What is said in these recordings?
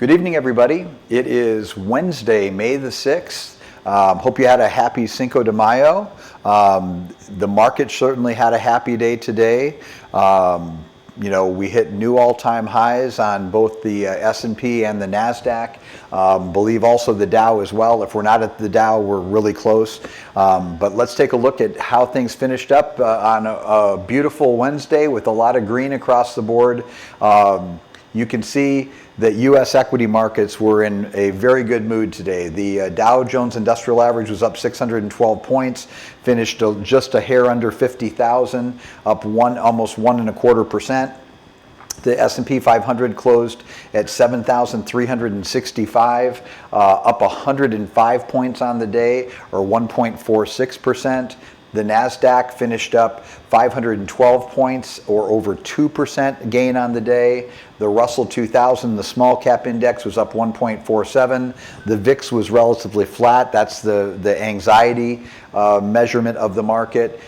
Good evening, everybody. It is Wednesday, May the 6th. Hope you had a happy Cinco de Mayo. The market certainly had a happy day today. We hit new all-time highs on both the S&P and the NASDAQ. Believe also the Dow as well. If we're not at the Dow, we're really close. But let's take a look at how things finished up on a beautiful Wednesday with a lot of green across the board. You can see that U.S. equity markets were in a very good mood today. The Dow Jones Industrial Average was up 612 points, finished just a hair under 50,000, up almost 1.25%. The S&P 500 closed at 7,365, up 105 points on the day, or 1.46%. The NASDAQ finished up 512 points, or over 2% gain on the day. The Russell 2000, the small cap index, was up 1.47. The VIX was relatively flat. That's the anxiety measurement of the market.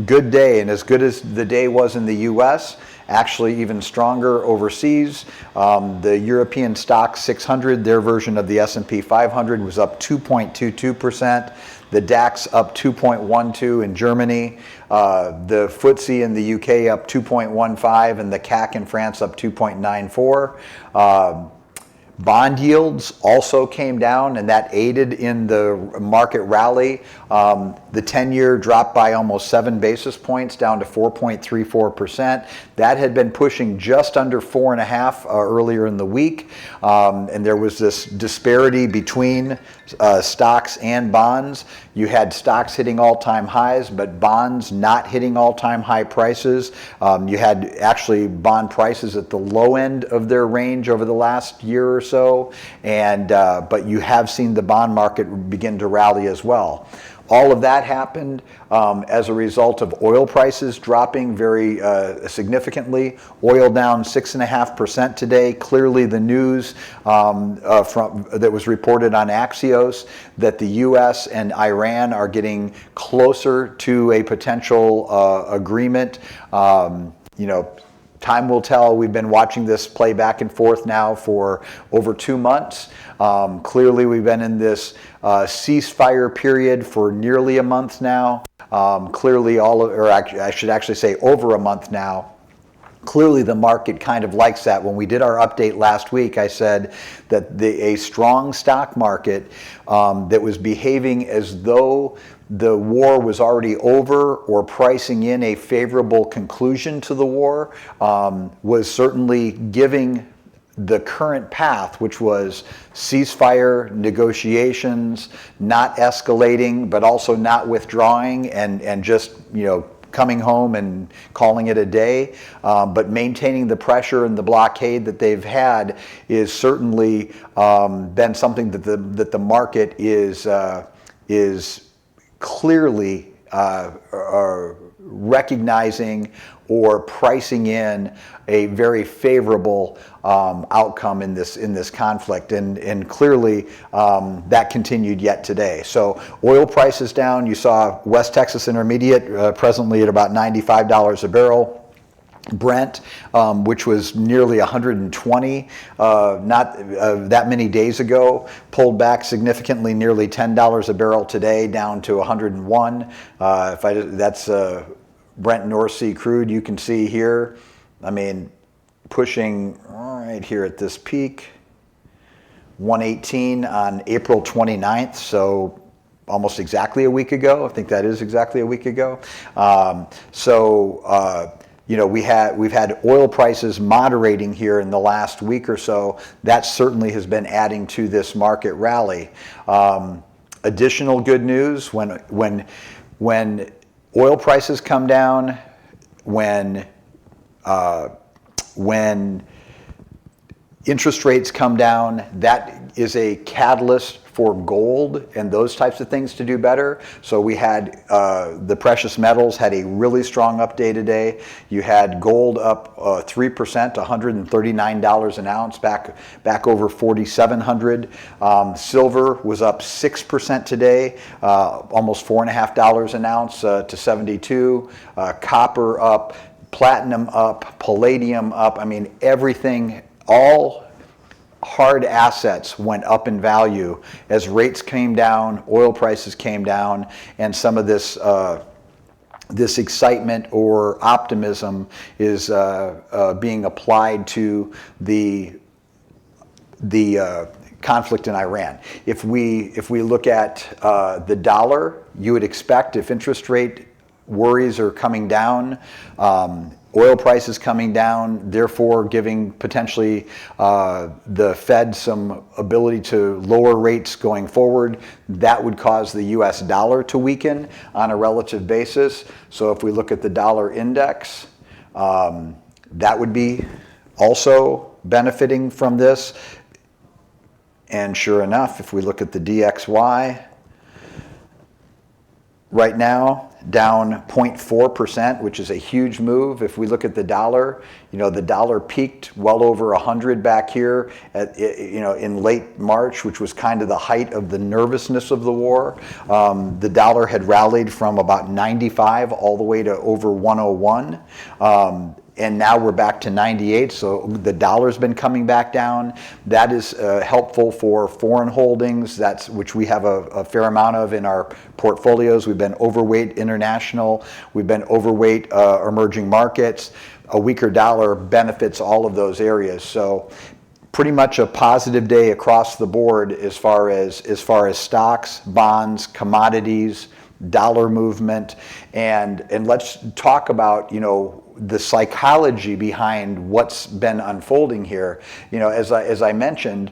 Good day, and as good as the day was in the U.S., actually even stronger overseas. The European stock 600, their version of the S&P 500, was up 2.22%. The DAX up 2.12 in Germany. The FTSE in the UK up 2.15, and the CAC in France up 2.94. Bond yields also came down, and that aided in the market rally. The 10-year dropped by almost 7 basis points, down to 4.34%. That had been pushing just under 4.5 earlier in the week, and there was this disparity between stocks and bonds. You had stocks hitting all-time highs, but bonds not hitting all-time high prices. You had actually bond prices at the low end of their range over the last year or so, but you have seen the bond market begin to rally as well. All of that happened as a result of oil prices dropping very significantly. Oil down 6.5% today. Clearly the news that was reported on Axios that the U.S. and Iran are getting closer to a potential agreement. Time will tell. We've been watching this play back and forth now for over 2 months. Clearly, we've been in this ceasefire period for nearly a month now. I should actually say over a month now. Clearly, the market kind of likes that. When we did our update last week, I said that a strong stock market that was behaving as though the war was already over or pricing in a favorable conclusion to the war was certainly giving the current path, which was ceasefire, negotiations, not escalating, but also not withdrawing and just, coming home and calling it a day, but maintaining the pressure and the blockade that they've had is certainly been something that the market is clearly recognizing or pricing in a very favorable outcome in this conflict, and clearly that continued yet today. So oil prices down. You saw West Texas Intermediate presently at about $95 a barrel. Brent, which was nearly 120 not that many days ago, pulled back significantly, nearly $10 a barrel today, down to 101. That's Brent North Sea crude. You can see here, pushing right here at this peak, 118 on April 29th, so almost exactly a week ago. I think that is exactly a week ago. We've had oil prices moderating here in the last week or so. That certainly has been adding to this market rally. Additional good news, when oil prices come down, when interest rates come down, that is a catalyst for gold and those types of things to do better. So we had the precious metals had a really strong update today. You had gold up 3%, $139 an ounce, back over 4,700. Silver was up 6% today, almost $4.50 an ounce to 72. Copper up, platinum up, palladium up. Everything, all hard assets went up in value as rates came down, oil prices came down, and some of this this excitement or optimism is being applied to the conflict in Iran. If we look at the dollar, you would expect, if interest rate worries are coming down, oil prices coming down, therefore giving potentially the Fed some ability to lower rates going forward, that would cause the US dollar to weaken on a relative basis. So if we look at the dollar index, that would be also benefiting from this. And sure enough, if we look at the DXY, right now, down 0.4%, which is a huge move. If we look at the dollar, the dollar peaked well over 100 back here in late March, which was kind of the height of the nervousness of the war. The dollar had rallied from about 95 all the way to over 101. And now we're back to 98, so the dollar's been coming back down. That is helpful for foreign holdings, which we have a fair amount of in our portfolios. We've been overweight international, we've been overweight emerging markets. A weaker dollar benefits all of those areas. So pretty much a positive day across the board as far as stocks, bonds, commodities, dollar movement, and let's talk about the psychology behind what's been unfolding here. As I mentioned,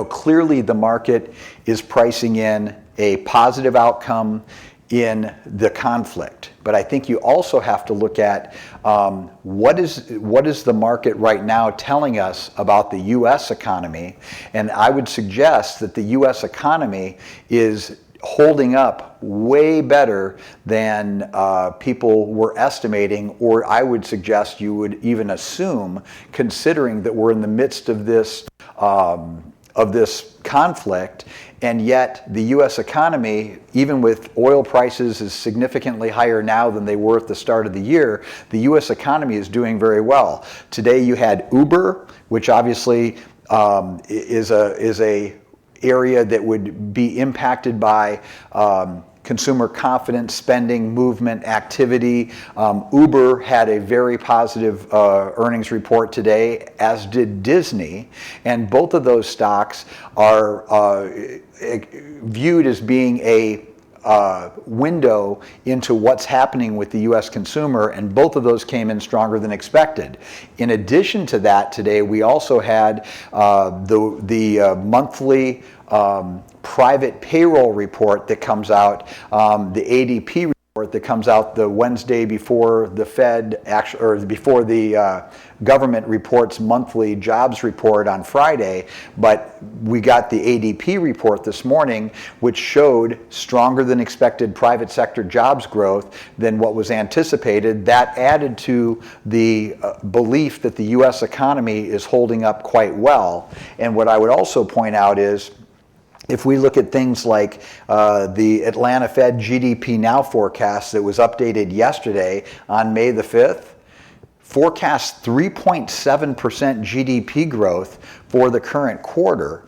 clearly the market is pricing in a positive outcome in the conflict. But I think you also have to look at what is the market right now telling us about the U.S. economy, and I would suggest that the U.S. economy is holding up way better than people were estimating, or I would suggest you would even assume, considering that we're in the midst of this conflict, and yet the U.S. economy, even with oil prices is significantly higher now than they were at the start of the year, the U.S. economy is doing very well. Today you had Uber, which obviously is a area that would be impacted by consumer confidence, spending, movement, activity. Uber had a very positive earnings report today, as did Disney, and both of those stocks are viewed as being a window into what's happening with the U.S. consumer, and both of those came in stronger than expected. In addition to that, today we also had the monthly private payroll report that comes out, the ADP report that comes out the Wednesday before the Fed before the government reports monthly jobs report on Friday. But we got the ADP report this morning, which showed stronger than expected private sector jobs growth than what was anticipated. That added to the belief that the U.S. economy is holding up quite well. And what I would also point out is, if we look at things like the Atlanta Fed GDP Now forecast that was updated yesterday on May the 5th, forecasts 3.7% GDP growth for the current quarter,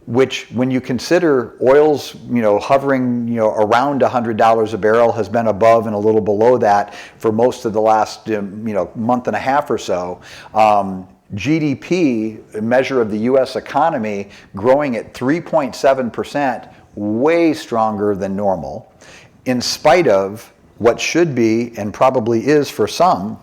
which, when you consider oil's hovering around $100 a barrel, has been above and a little below that for most of the last month and a half or so. GDP, a measure of the U.S. economy, growing at 3.7%, way stronger than normal, in spite of what should be, and probably is for some,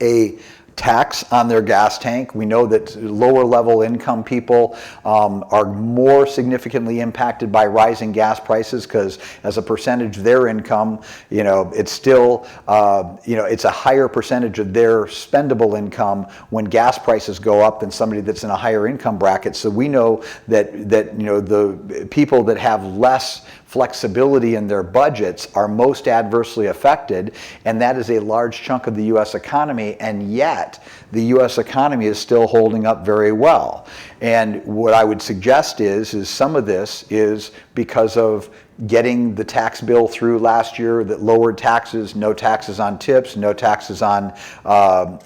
a tax on their gas tank. We know that lower level income people are more significantly impacted by rising gas prices, because as a percentage of their income, it's still, it's a higher percentage of their spendable income when gas prices go up than somebody that's in a higher income bracket. So we know that the people that have less flexibility in their budgets are most adversely affected, and that is a large chunk of the U.S. economy, and yet the U.S. economy is still holding up very well. And what I would suggest is some of this is because of getting the tax bill through last year that lowered taxes, no taxes on tips, no taxes on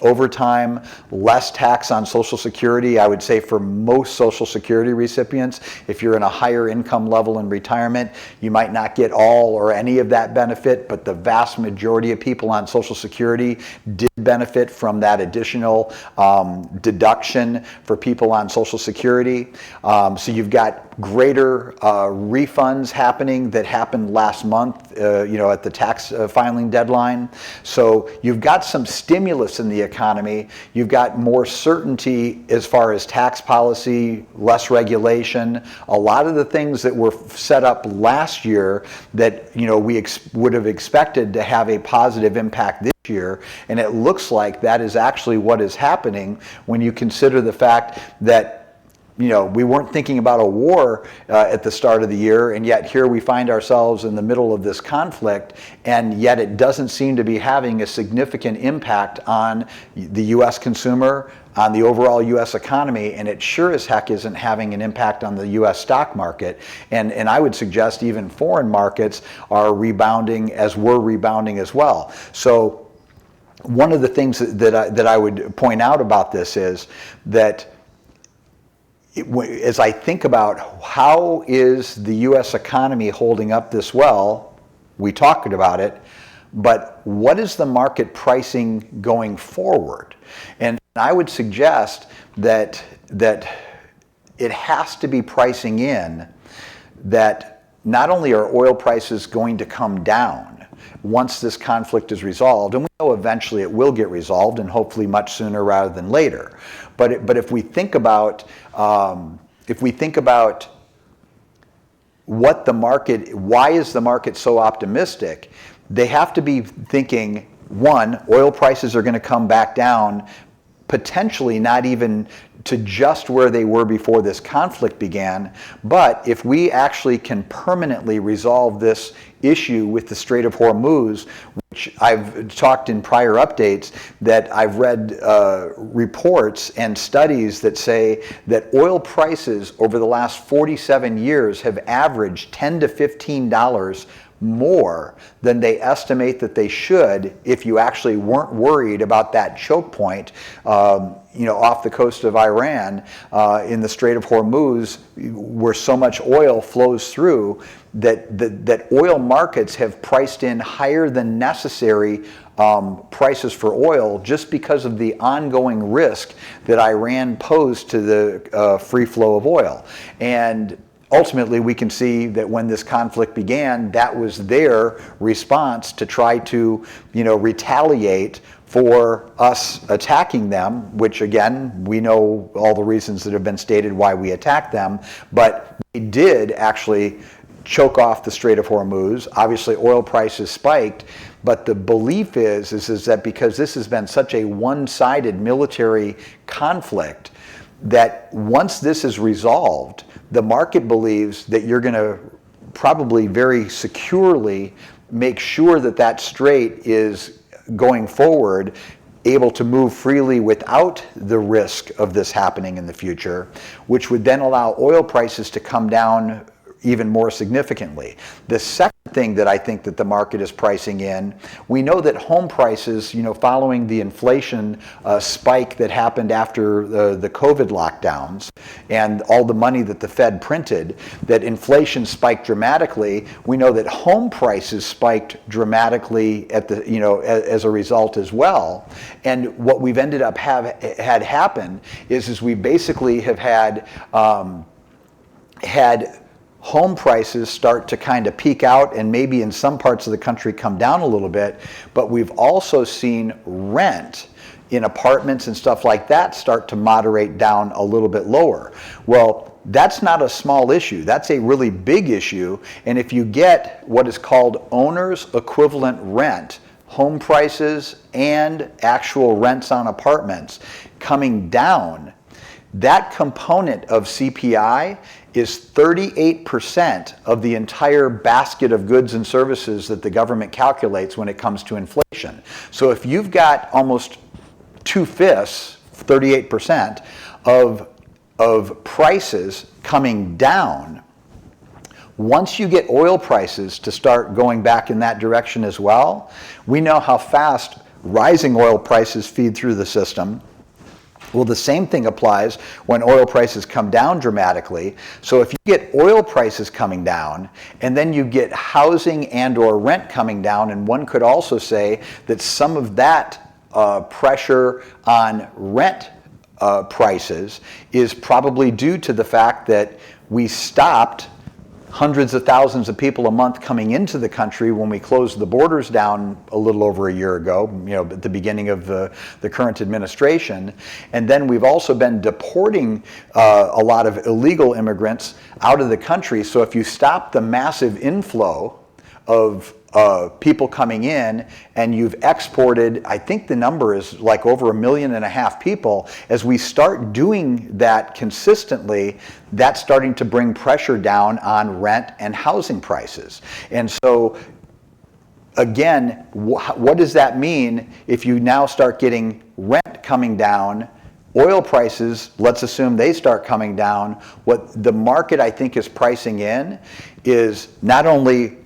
overtime, less tax on Social Security. I would say for most Social Security recipients, if you're in a higher income level in retirement, you might not get all or any of that benefit, but the vast majority of people on Social Security did benefit from that additional deduction for people on Social Security. So you've got greater refunds happening that happened last month, at the tax filing deadline. So you've got some stimulus in the economy. You've got more certainty as far as tax policy, less regulation. A lot of the things that were set up last year that we would have expected to have a positive impact this year, and it looks like that is actually what is happening when you consider the fact that we weren't thinking about a war at the start of the year, and yet here we find ourselves in the middle of this conflict, and yet it doesn't seem to be having a significant impact on the U.S. consumer, on the overall U.S. economy, and it sure as heck isn't having an impact on the U.S. stock market. And I would suggest even foreign markets are rebounding as we're rebounding as well. So one of the things that I would point out about this is that as I think about how is the U.S. economy holding up this well, we talked about it, but what is the market pricing going forward? And I would suggest that it has to be pricing in that not only are oil prices going to come down once this conflict is resolved, and we know eventually it will get resolved, and hopefully much sooner rather than later. But if we think about what the market, why is the market so optimistic? They have to be thinking, one, oil prices are going to come back down, potentially not even to just where they were before this conflict began, but if we actually can permanently resolve this issue with the Strait of Hormuz, which I've talked in prior updates, that I've read reports and studies that say that oil prices over the last 47 years have averaged $10 to $15 more than they estimate that they should if you actually weren't worried about that choke point off the coast of Iran in the Strait of Hormuz, where so much oil flows through, that oil markets have priced in higher than necessary prices for oil just because of the ongoing risk that Iran posed to the free flow of oil. And ultimately, we can see that when this conflict began, that was their response to try to, retaliate for us attacking them, which again, we know all the reasons that have been stated why we attacked them, but they did actually choke off the Strait of Hormuz. Obviously, oil prices spiked, but the belief is that because this has been such a one-sided military conflict, that once this is resolved, the market believes that you're going to probably very securely make sure that that strait is going forward able to move freely without the risk of this happening in the future, which would then allow oil prices to come down even more significantly. The second thing that I think that the market is pricing in, we know that home prices, following the inflation spike that happened after the COVID lockdowns and all the money that the Fed printed, that inflation spiked dramatically. We know that home prices spiked dramatically at the, as a result as well. And what we've ended up had happen is we basically have had home prices start to kind of peak out and maybe in some parts of the country come down a little bit, but we've also seen rent in apartments and stuff like that start to moderate down a little bit lower. Well, that's not a small issue. That's a really big issue. And if you get what is called owner's equivalent rent, home prices and actual rents on apartments coming down, that component of CPI is 38% of the entire basket of goods and services that the government calculates when it comes to inflation. So if you've got almost 2/5, 38% of prices coming down, Once you get oil prices to start going back in that direction as well, we know how fast rising oil prices feed through the system. Well, the same thing applies when oil prices come down dramatically. So if you get oil prices coming down, and then you get housing and or rent coming down, and one could also say that some of that pressure on rent prices is probably due to the fact that we stopped hundreds of thousands of people a month coming into the country when we closed the borders down a little over a year ago, at the beginning of the current administration. And then we've also been deporting a lot of illegal immigrants out of the country. So if you stop the massive inflow of people coming in, and you've exported, I think the number is like over 1.5 million people, as we start doing that consistently, that's starting to bring pressure down on rent and housing prices. And so again, what does that mean if you now start getting rent coming down? Oil prices, let's assume they start coming down. What the market, I think, is pricing in is not only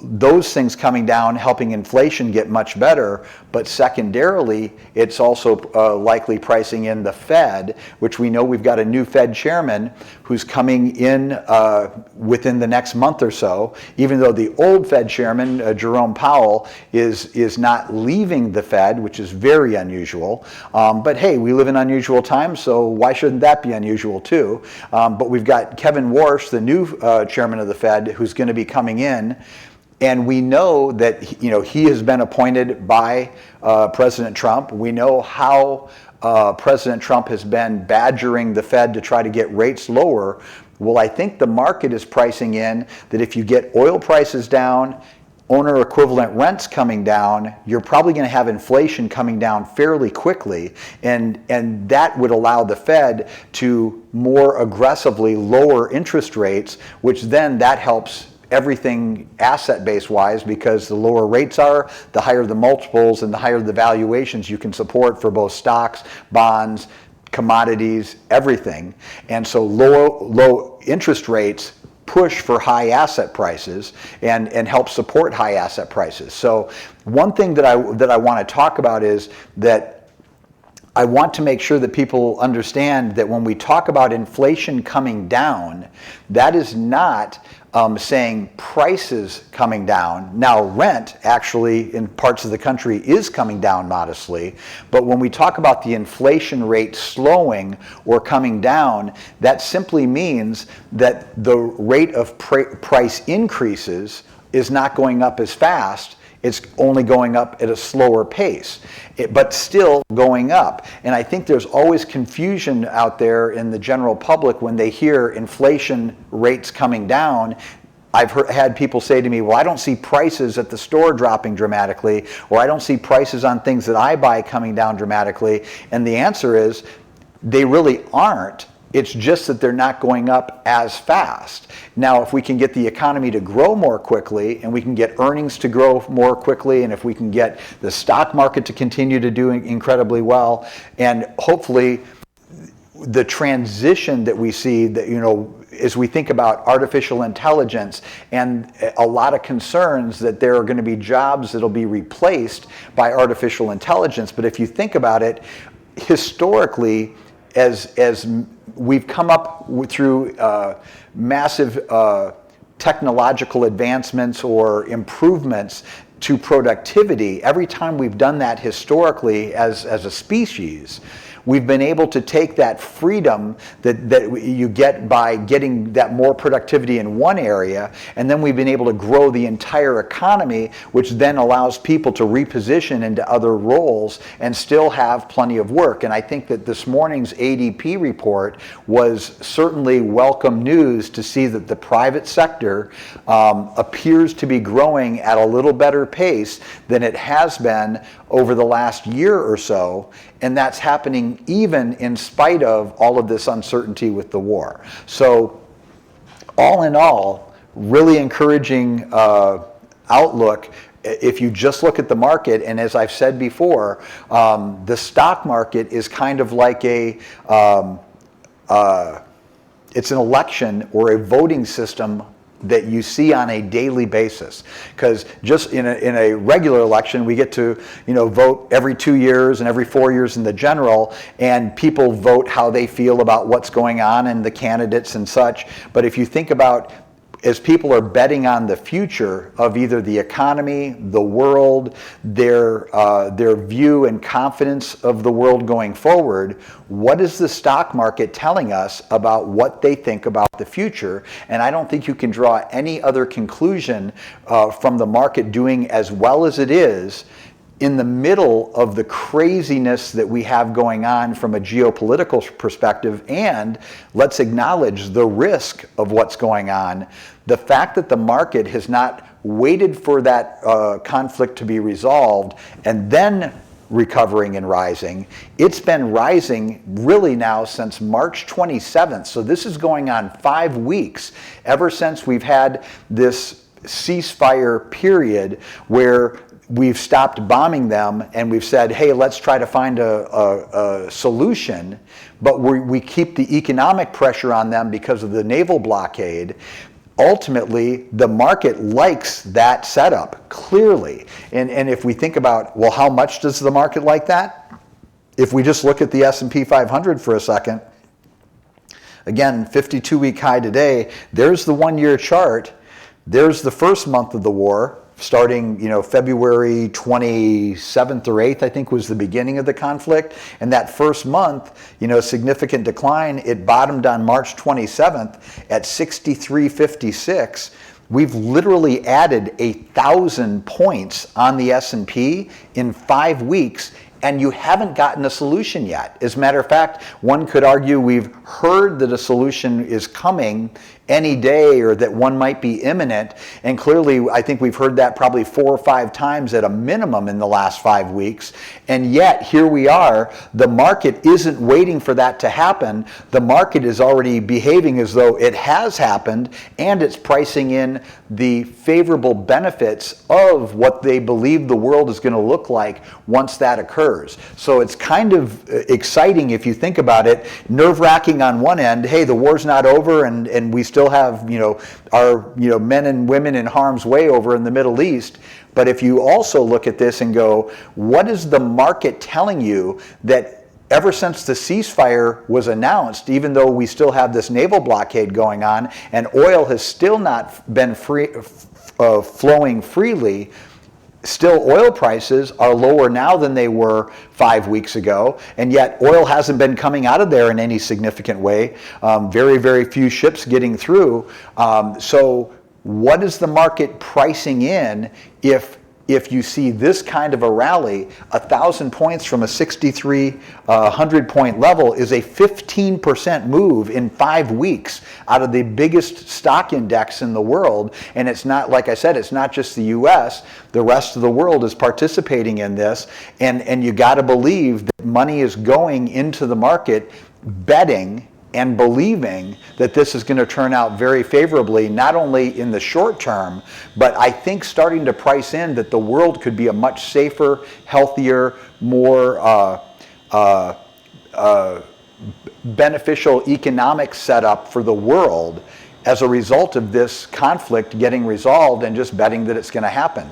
those things coming down, helping inflation get much better, but secondarily, it's also likely pricing in the Fed, which we know we've got a new Fed chairman who's coming in within the next month or so, even though the old Fed chairman, Jerome Powell, is not leaving the Fed, which is very unusual. But hey, we live in unusual times, so why shouldn't that be unusual too? But we've got Kevin Warsh, the new chairman of the Fed, who's going to be coming in. And we know that he has been appointed by President Trump. We know how President Trump has been badgering the Fed to try to get rates lower. Well, I think the market is pricing in that if you get oil prices down, owner equivalent rents coming down, you're probably going to have inflation coming down fairly quickly, and that would allow the Fed to more aggressively lower interest rates, which then that helps everything asset base wise, because the lower rates are, the higher the multiples and the higher the valuations you can support for both stocks, bonds, commodities, everything. And so low interest rates push for high asset prices and help support high asset prices. So one thing that I want to talk about is that I want to make sure that people understand that when we talk about inflation coming down, that is not saying prices coming down. Now, rent actually in parts of the country is coming down modestly, but when we talk about the inflation rate slowing or coming down, that simply means that the rate of price increases is not going up as fast. It's only going up at a slower pace, but still going up. And I think there's always confusion out there in the general public when they hear inflation rates coming down. I've had people say to me, well, I don't see prices at the store dropping dramatically, or I don't see prices on things that I buy coming down dramatically. And the answer is, they really aren't. It's just that they're not going up as fast. Now, if we can get the economy to grow more quickly, and we can get earnings to grow more quickly, and if we can get the stock market to continue to do incredibly well, and hopefully the transition that we see, that as we think about artificial intelligence and a lot of concerns that there are going to be jobs that'll be replaced by artificial intelligence. But if you think about it, historically, as we've come up through massive technological advancements or improvements to productivity, every time we've done that historically as a species, we've been able to take that freedom that you get by getting that more productivity in one area, and then we've been able to grow the entire economy, which then allows people to reposition into other roles and still have plenty of work. And I think that this morning's ADP report was certainly welcome news to see that the private sector appears to be growing at a little better pace than it has been over the last year or so, and that's happening even in spite of all of this uncertainty with the war. So all in all, really encouraging outlook if you just look at the market. And as I've said before, the stock market is kind of like it's an election or a voting system that you see on a daily basis. Because just in a regular election, we get to vote every 2 years and every 4 years in the general, and people vote how they feel about what's going on and the candidates and such. But if you think about, as people are betting on the future of either the economy, the world, their view and confidence of the world going forward, what is the stock market telling us about what they think about the future? And I don't think you can draw any other conclusion from the market doing as well as it is in the middle of the craziness that we have going on from a geopolitical perspective. And let's acknowledge the risk of what's going on. The fact that the market has not waited for that conflict to be resolved and then recovering and rising. It's been rising really now since March 27th. So this is going on 5 weeks, ever since we've had this ceasefire period where we've stopped bombing them and we've said, hey, let's try to find a solution, but we keep the economic pressure on them because of the naval blockade. Ultimately, the market likes that setup, clearly. And if we think about, well, how much does the market like that? If we just look at the S&P 500 for a second, again, 52-week high today, there's the 1-year chart, there's the first month of the war, starting February 27th or 8th, I think, was the beginning of the conflict. And that first month, significant decline. It bottomed on March 27th at 63.56. We've literally added 1,000 points on the S&P in 5 weeks, and you haven't gotten a solution yet. As a matter of fact, one could argue we've heard that a solution is coming any day, or that one might be imminent. And clearly, I think we've heard that probably 4 or 5 times at a minimum in the last 5 weeks. And yet, here we are. The market isn't waiting for that to happen. The market is already behaving as though it has happened, and it's pricing in the favorable benefits of what they believe the world is going to look like once that occurs. So it's kind of exciting if you think about it. Nerve-wracking on one end. Hey, the war's not over, and we still have our men and women in harm's way over in the Middle East. But if you also look at this and go, what is the market telling you that ever since the ceasefire was announced, even though we still have this naval blockade going on and oil has still not been flowing freely, still oil prices are lower now than they were 5 weeks ago, and yet oil hasn't been coming out of there in any significant way. Very, very few ships getting through. So what is the market pricing in if you see this kind of a rally? 1,000 points from a 6,300 point level is a 15% move in 5 weeks out of the biggest stock index in the world. And it's not, like I said, it's not just the US. The rest of the world is participating in this. And you got to believe that money is going into the market betting and believing that this is going to turn out very favorably, not only in the short term, but I think starting to price in that the world could be a much safer, healthier, more beneficial economic setup for the world as a result of this conflict getting resolved, and just betting that it's going to happen.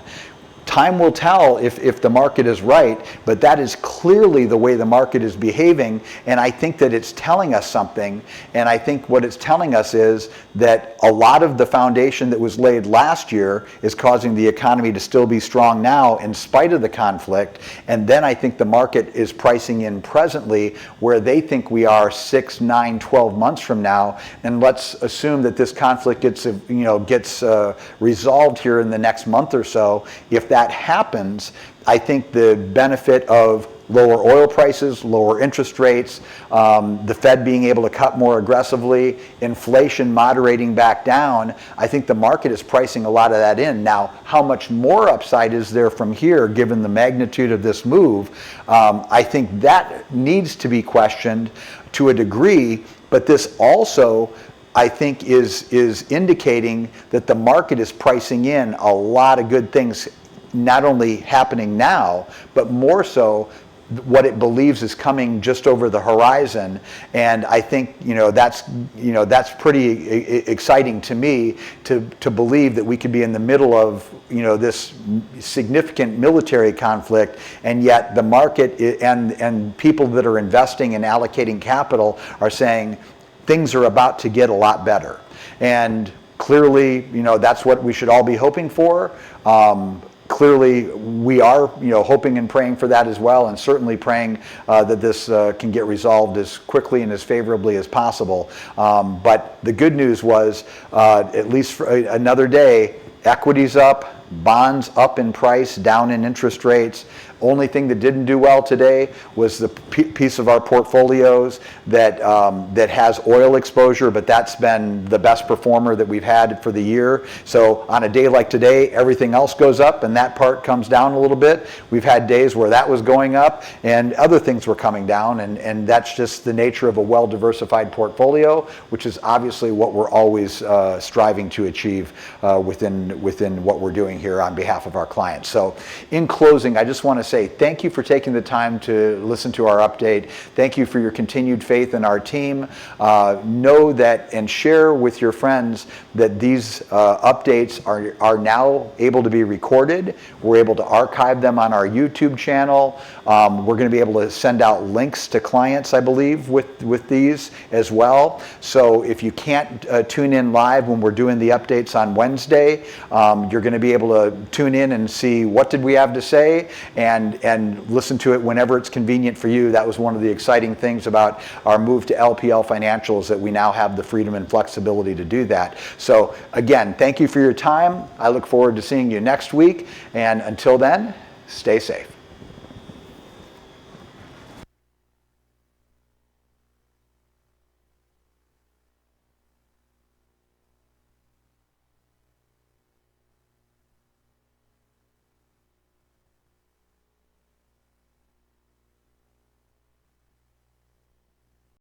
Time will tell if the market is right, but that is clearly the way the market is behaving, and I think that it's telling us something. And I think what it's telling us is that a lot of the foundation that was laid last year is causing the economy to still be strong now in spite of the conflict. And then I think the market is pricing in presently where they think we are 6, 9, 12 months from now. And let's assume that this conflict gets resolved here in the next month or so. If that happens, I think the benefit of lower oil prices, lower interest rates, the Fed being able to cut more aggressively, inflation moderating back down, I think the market is pricing a lot of that in. Now, how much more upside is there from here given the magnitude of this move? I think that needs to be questioned to a degree, but this also, I think, is indicating that the market is pricing in a lot of good things, not only happening now, but more so what it believes is coming just over the horizon. And I think that's pretty exciting to me to believe that we could be in the middle of this significant military conflict, and yet the market and people that are investing and allocating capital are saying things are about to get a lot better. And clearly, that's what we should all be hoping for. Clearly, we are, hoping and praying for that as well, and certainly praying that this can get resolved as quickly and as favorably as possible. But the good news was, at least for another day, equities up, bonds up in price, down in interest rates. Only thing that didn't do well today was the piece of our portfolios that has oil exposure, but that's been the best performer that we've had for the year. So on a day like today, everything else goes up and that part comes down a little bit. We've had days where that was going up and other things were coming down, and that's just the nature of a well-diversified portfolio, which is obviously what we're always striving to achieve within what we're doing here on behalf of our clients. So in closing, I just want to say thank you for taking the time to listen to our update. Thank you for your continued faith in our team. Know that and share with your friends that these updates are now able to be recorded. We're able to archive them on our YouTube channel. We're going to be able to send out links to clients, I believe, with these as well. So if you can't tune in live when we're doing the updates on Wednesday, you're going to be able to tune in and see what did we have to say and listen to it whenever it's convenient for you. That was one of the exciting things about our move to LPL Financials, that we now have the freedom and flexibility to do that. So again, thank you for your time. I look forward to seeing you next week, and until then, stay safe.